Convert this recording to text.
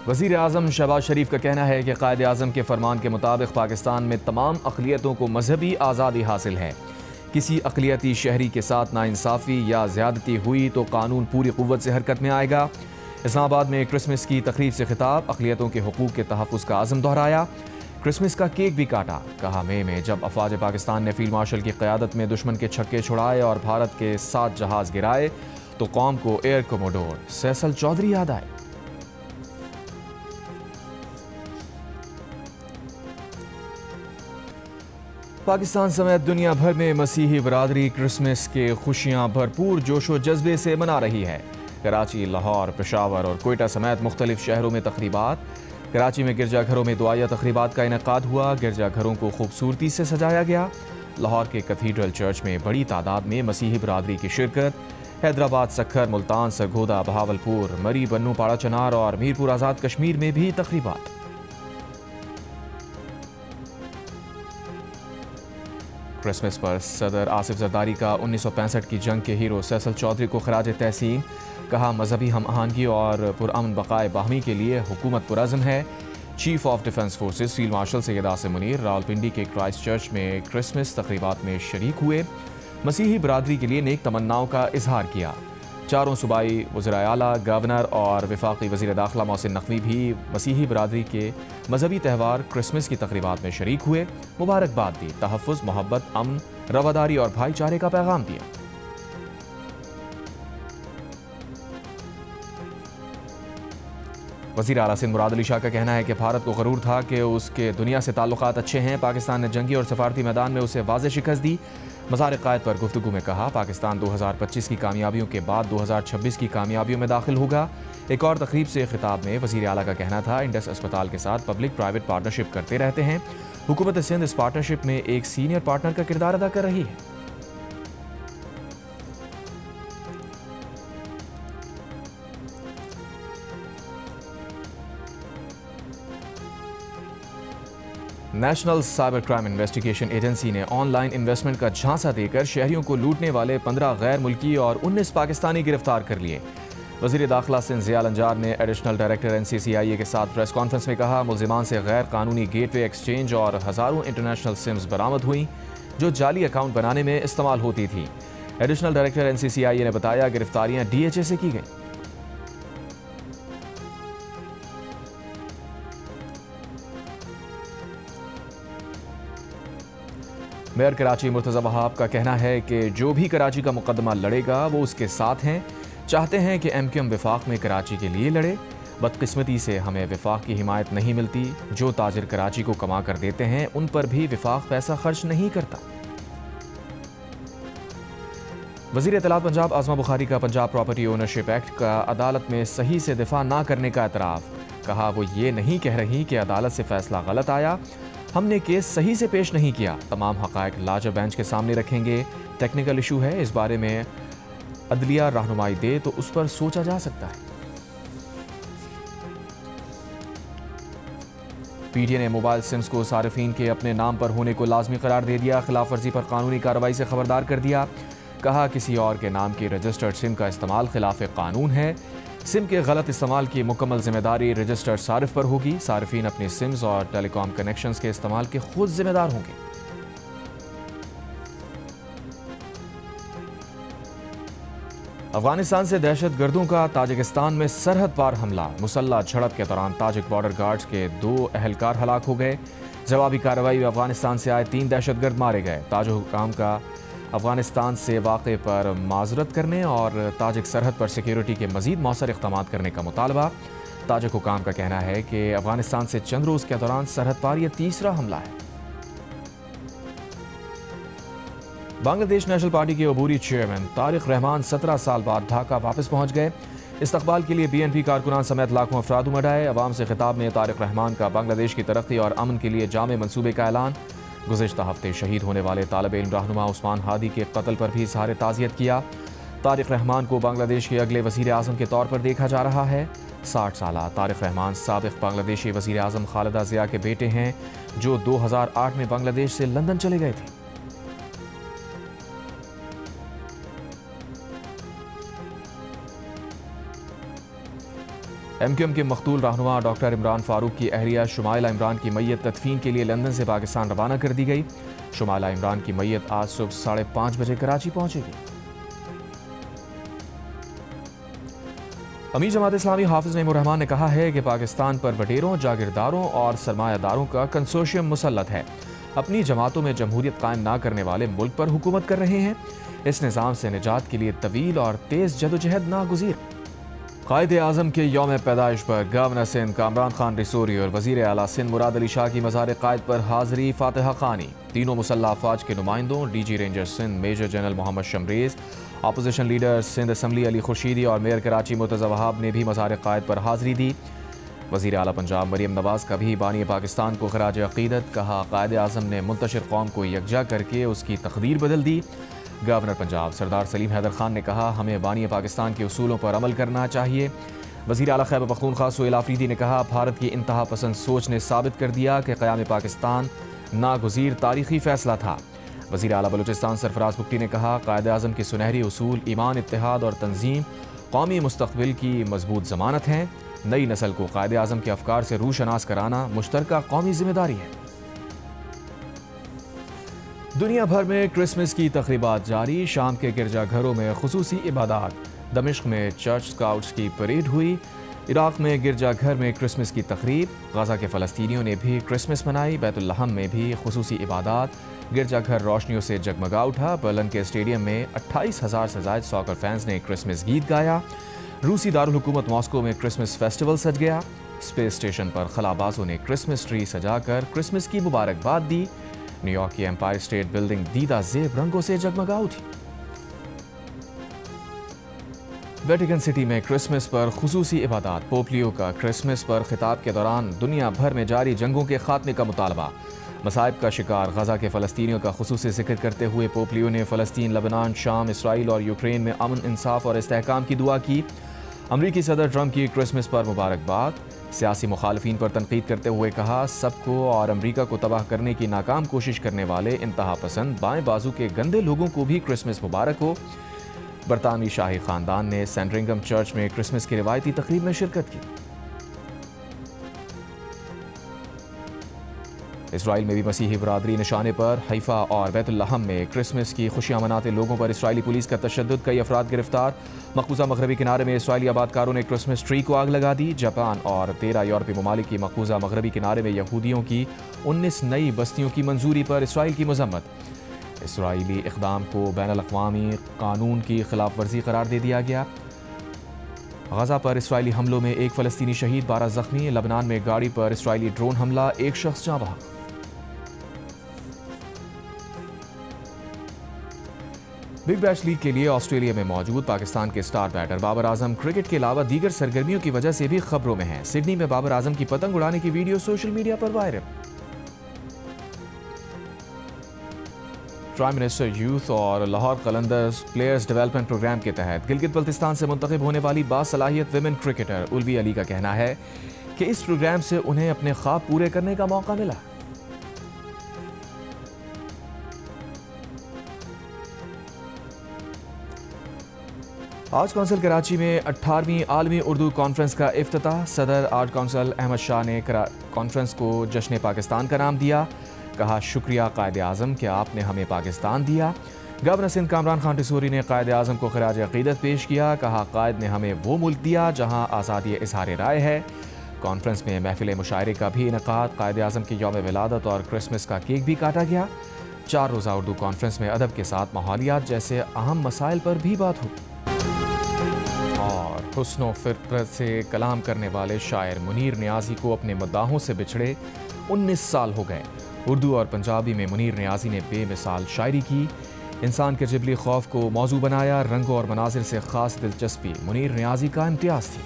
वज़ीर आज़म शहबाज शरीफ का कहना है कि क़ायद आज़म के फरमान के मुताबिक पाकिस्तान में तमाम अक़लियतों को मजहबी आज़ादी हासिल है। किसी अक़लियती शहरी के साथ नाइंसाफ़ी या ज़्यादती हुई तो कानून पूरी क़ुव्वत से हरकत में आएगा। इस्लामाबाद में क्रिसमस की तक़रीब से खिताब, अक़लियतों के हुकूक़ के तहफ़्फ़ुज़ का आज़म दोहराया। क्रिसमस का केक भी काटा। कहा मई में जब अफ़वाज पाकिस्तान ने फ़ील्ड मार्शल की क़यादत में दुश्मन के छक्के छुड़ाए और भारत के 7 जहाज़ गिराए तो कौम को एयर कमोडोर सैसल चौधरी याद आए। पाकिस्तान समेत दुनिया भर में मसीही बरादरी क्रिसमस के खुशियां भरपूर जोशो जज्बे से मना रही है। कराची, लाहौर, पेशावर और कोयटा समेत मुख्तलिफ शहरों में तकरीबात। कराची में गिरजाघरों में दुआया तकरीबात का इनेकाद हुआ। गिरजाघरों को खूबसूरती से सजाया गया। लाहौर के कैथीड्रल चर्च में बड़ी तादाद में मसीही बरादरी की शिरकत। हैदराबाद, सक्खर, मुल्तान, सरगोदा, बहावलपुर, मरी, बन्नू, पाड़ा चनार और मीरपुर आज़ाद कश्मीर में भी तकरीबात। क्रिसमस पर सदर आसिफ जरदारी का 1965 की जंग के हीरो सैसल चौधरी को खराज तहसीन। कहा मजहबी हम आहंगी और पुरअमन बकाए बाहमी के लिए हुकूमत पुरज़्म है। Chief of defence forces field marshal Syed Asim Munir Rawalpindi के क्राइस्ट चर्च में क्रिसमस तकरीबात में शरीक हुए। मसीही बरादरी के लिए नेक तमन्नाओं का इजहार किया। चारों सूबाई वज़ीर आला, गवर्नर और वफाकी वज़ीर दाखिला मोहसिन नकवी भी मसीही बरादरी के मजहबी त्यौहार क्रिसमस की तकरीबात में शरीक हुए। मुबारकबाद दी, तहफ़्फ़ुज़, मोहब्बत, अमन, रवादारी और भाईचारे का पैगाम दिया। वज़ीर आला सिंध मुराद अली शाह का कहना है कि भारत को गरूर था कि उसके दुनिया से ताल्लुकात अच्छे हैं। पाकिस्तान ने जंगी और सफारती मैदान में उसे वाज़ेह शिकस्त दी। मज़ार क़ायद पर गुफ्तगू में कहा पाकिस्तान 2025 की कामयाबियों के बाद 2026 की कामयाबियों में दाखिल होगा। एक और तकरीब से खिताब में वज़ीर आला का कहना था इंडस अस्पताल के साथ पब्लिक प्राइवेट पार्टनरशिप करते रहते हैं। हुकूमत सिंध इस पार्टनरशिप में एक सीनियर पार्टनर का किरदार अदा कर रही है। National cyber crime investigation agency ने ऑनलाइन इन्वेस्टमेंट का झांसा देकर शहरियों को लूटने वाले 15 गैर मुल्की और 19 पाकिस्तानी गिरफ्तार कर लिए। वज़ीर दाखिला सिंध ज़िया अंजार ने एडिशनल डायरेक्टर NCCIA के साथ प्रेस कॉन्फ्रेंस में कहा मुल्ज़िमान से गैर कानूनी गेटवे एक्सचेंज और हज़ारों इंटरनेशनल सिम्स बरामद हुई जो जाली अकाउंट बनाने में इस्तेमाल होती थी। एडिशनल डायरेक्टर NCCIA ने बताया गिरफ्तारियाँ DHA से की गई। मेयर कराची मुर्तज़ा वहाब का कहना है कि जो भी कराची का मुकदमा लड़ेगा वो उसके साथ हैं। चाहते हैं कि MQM वफाक में कराची के लिए लड़े। बदकिस्मती से हमें वफाक की हिमायत नहीं मिलती। जो ताजिर कराची को कमा कर देते हैं उन पर भी वफाक पैसा खर्च नहीं करता। वज़ीर इत्तलात पंजाब आज़मा बुखारी का पंजाब प्रॉपर्टी ओनरशिप एक्ट का अदालत में सही से दिफा ना करने का एतराफ़। कहा वो ये नहीं कह रही कि अदालत से फैसला गलत आया, हमने केस सही से पेश नहीं किया। तमाम हक़ाइक़ लार्जर बेंच के सामने रखेंगे। टेक्निकल इशू है, इस बारे में अदलिया रहनुमाई दे तो उस पर सोचा जा सकता है। PTA ने मोबाइल सिम्स को सारिफीन के अपने नाम पर होने को लाजमी करार दे दिया। खिलाफ वर्जी पर कानूनी कार्रवाई से खबरदार कर दिया। कहा किसी और के नाम की रजिस्टर्ड सिम का इस्तेमाल खिलाफ कानून है। सिम के गलत इस्तेमाल की मुकम्मल जिम्मेदारी रजिस्टर्ड सारिफ पर होगी। सारिफीन अपने सिम्स और टेलीकॉम कनेक्शंस के इस्तेमाल के खुद जिम्मेदार होंगे। अफगानिस्तान से दहशत गर्दों का ताजिकिस्तान में सरहद पार हमला। मुसल्ला झड़प के दौरान ताजिक बॉर्डर गार्ड्स के 2 एहलकार हलाक हो गए। जवाबी कार्रवाई में अफगानिस्तान से आए 3 दहशतगर्द मारे गए। ताजिक हुकाम का अफगानिस्तान से वाक़े पर माजरत करने और ताजिक सरहद पर सिक्योरिटी के मज़ीद मौसर इक़दामात करने का मुतालबा। ताजिक हुकाम का कहना है कि अफगानिस्तान से चंद रोज़ के दौरान सरहद पार यह तीसरा हमला है। बांग्लादेश नेशनल पार्टी के अबूरी चेयरमैन तारिक रहमान 17 साल बाद ढाका वापस पहुंच गए। इस्तकबाल के लिए BNP कारकुनान समेत लाखों अफराद उमड़ आए। अवाम से खिताब में तारिक रहमान का बांग्लादेश की तरक्की और अमन के लिए जामे मंसूबे का ऐलान। गुज़िश्ता हफ्ते शहीद होने वाले तालिब इल्म रहनुमा उस्मान हादी के कत्ल पर भी इज़हार ताज़ियत किया। तारिक रहमान को बांग्लादेश के अगले वज़ीर आज़म के तौर पर देखा जा रहा है। 60 साला तारिक रहमान साबिक़ बांग्लादेशी वज़ीर आज़म खालिदा ज़िया के बेटे हैं जो 2008 में बांग्लादेश से लंदन चले गए थे। MQM के मकतूल रहनुमा डॉक्टर इमरान फारूक की अहलिया शुमाइला इमरान की मैयत तदफीन के लिए लंदन से पाकिस्तान रवाना कर दी गई। शुमाइला इमरान की मैयत आज सुबह 5:30 बजे कराची पहुंचेगी। अमीर जमात इस्लामी हाफिज नईमुर रहमान ने कहा है कि पाकिस्तान पर वडेरों, जागीरदारों और सरमायादारों का कंसोर्शियम मुसल्लत है। अपनी जमातों में जमहूरियत कायम ना करने वाले मुल्क पर हुकूमत कर रहे हैं। इस निज़ाम से निजात के लिए तवील और तेज़ जदोजहद नागुज़ीर। कायदे आज़म के यौम पैदाइश पर गवर्नर सिंध कामरान खान रिसोरी और वज़ीर आला सिंध मुराद अली शाह की मज़ार कायद पर हाज़री फातिहा खानी। तीनों मुसल्लह अफ़वाज के नुमाइंदों DG ranger Sindh major general Mohammad Shamrez, opposition leader Sindh assembly Ali Khurshidi और मेयर कराची मुर्तज़ा वहाब ने भी मज़ार कायद पर हाज़री दी। वज़ीर आला पंजाब मरियम नवाज़ का भी बानी पाकिस्तान को खराज अक़ीदत। कहा, कायदे आज़म ने मुंतशिर कौम को यकजा करके उसकी तकदीर बदल दी। गवर्नर पंजाब सरदार सलीम हैदर खान ने कहा, हमें बानी पाकिस्तान के उसूलों पर अमल करना चाहिए। वज़ीर आला खैबर पख्तूनख्वा सुहेल आफरीदी ने कहा, भारत की इंतहा पसंद सोच ने साबित कर दिया कि क़याम पाकिस्तान नागुज़ीर तारीख़ी फ़ैसला था। वज़ीर आला बलूचिस्तान सरफराज बुगटी ने कहा, कायदे आज़म के सुनहरी उसूल ईमान, इत्तेहाद और तंजीम कौमी मुस्तक़बिल की मजबूत ज़मानत हैं। नई नस्ल को कायदे आज़म के अफ़कार से रूशनास कराना मुश्तरका कौमी ज़िम्मेदारी है। दुनिया भर में क्रिसमस की तक़रीबात जारी। शाम के गिरजाघरों में खुसूसी इबादात। दमिश्क में चर्च स्काउट्स की परेड हुई। इराक़ में गिरजाघर में क्रिसमस की तक़रीब। गज़ा के फ़लस्तीनियों ने भी क्रिसमस मनाई। बैतुल-लहम में भी खुसूसी इबादात। गिरजाघर रोशनियों से जगमगा उठा। बर्लिन के स्टेडियम में 28,000 से ज़ायद सॉकर फैंस ने क्रिसमस गीत गाया। रूसी दारुल हुकूमत मॉस्को में क्रिसमस फेस्टिवल सज गया। स्पेस स्टेशन पर खलाबाजों ने क्रिसमस ट्री सजाकर क्रिसमस की मुबारकबाद दी। न्यूयॉर्क की एम्पायर स्टेट बिल्डिंग दीदा ज़ेब रंगों से जगमगा उठी। वेटिकन सिटी में क्रिसमस पर खुसूसी इबादात। पोप लियो का क्रिसमस पर खिताब के दौरान दुनिया भर में जारी जंगों के खात्मे का मुतालबा। मसाइब का शिकार गज़ा के फ़लस्तीनियों का खुसूसी जिक्र करते हुए पोप लियो ने फ़लस्तीन, लबनान, शाम, इसराइल और यूक्रेन में अमन, इंसाफ और इस्तेहकाम की दुआ की। अमरीकी सदर ट्रंप की क्रिसमस पर मुबारकबाद। सियासी मुखालफीन पर तनकीद करते हुए कहा, सबको और अमरीका को तबाह करने की नाकाम कोशिश करने वाले इंतहा पसंद बाएं बाजू के गंदे लोगों को भी क्रिसमस मुबारक हो। बरतानवी शाही खानदान ने सैंड्रिंगम चर्च में क्रिसमस की रिवायती तकरीब में शिरकत की। इसराइल में भी मसीही बरादरी निशाने पर। हैफा और बैतुल-लहम में क्रिसमस की खुशियां मनाते लोगों पर इसराइली पुलिस का तशद्दुद। कई अफराद गिरफ्तार। मकबूजा मगरबी किनारे में इसराइली आबादकारों ने क्रिसमस ट्री को आग लगा दी। जापान और 13 यूरोपीय ममालिक की मकबूजा मगरबी किनारे में यहूदियों की 19 नई बस्तियों की मंजूरी पर इसराइल की मजम्मत। इसराइली इक़दाम को बैनुल-अक़वामी कानून की खिलाफ वर्जी करार दे दिया गया। गज़ा पर इसराइली हमलों में एक फ़लस्तीनी शहीद, 12 ज़ख्मी। लबनान में गाड़ी पर इसराइली ड्रोन हमला, एक शख्स जाँ बहक। बिग बैश लीग के लिए ऑस्ट्रेलिया में मौजूद पाकिस्तान के star batter Babar Azam cricket के अलावा दीगर सरगर्मियों की वजह से भी खबरों में हैं। सिडनी में बाबर आजम की पतंग उड़ाने की वीडियो सोशल मीडिया पर वायरल। प्राइम मिनिस्टर यूथ और Lahore Qalandars players development programme के तहत गिलगित बल्तिस्तान से मुंतखब होने वाली बासलाहियत विमेन क्रिकेटर उल्वी अली का कहना है कि इस प्रोग्राम से उन्हें अपने ख्वाब पूरे करने का मौका मिला। आर्ट काउंसिल कराची में 18वीं आलमी उर्दू कॉन्फ्रेंस का इफ्तिताह। सदर आर्ट काउंसिल अहमद शाह ने कॉन्फ्रेंस को जश्न पाकिस्तान का नाम दिया। कहा, शुक्रिया कायदे आज़म कि आपने हमें पाकिस्तान दिया। गवर्नर सिंध कामरान खान रिसोरी ने कायदे आज़म को खराज अक़ीदत पेश किया। कहा, कायद ने हमें वो मुल्क दिया जहाँ आज़ादी इज़हार राय है। कॉन्फ्रेंस में महफिल मुशायरे का भी इनेकाद। कायदे आज़म की यौम विलादत और क्रिसमस का केक भी काटा गया। 4 रोज़ा उर्दू कॉन्फ्रेंस में अदब के साथ माहौलियात जैसे अहम मसाइल पर भी बात हुई। और हुस्न व फितरत से कलाम करने वाले शायर मुनीर नियाज़ी को अपने मद्दाहों से बिछड़े 19 साल हो गए। उर्दू और पंजाबी में मुनीर नियाज़ी ने बेमिसाल शायरी की। इंसान के जिबली खौफ को मौजू बनाया। रंगों और मनाजिर से ख़ास दिलचस्पी मुनीर नियाज़ी का इम्तियाज़ थी।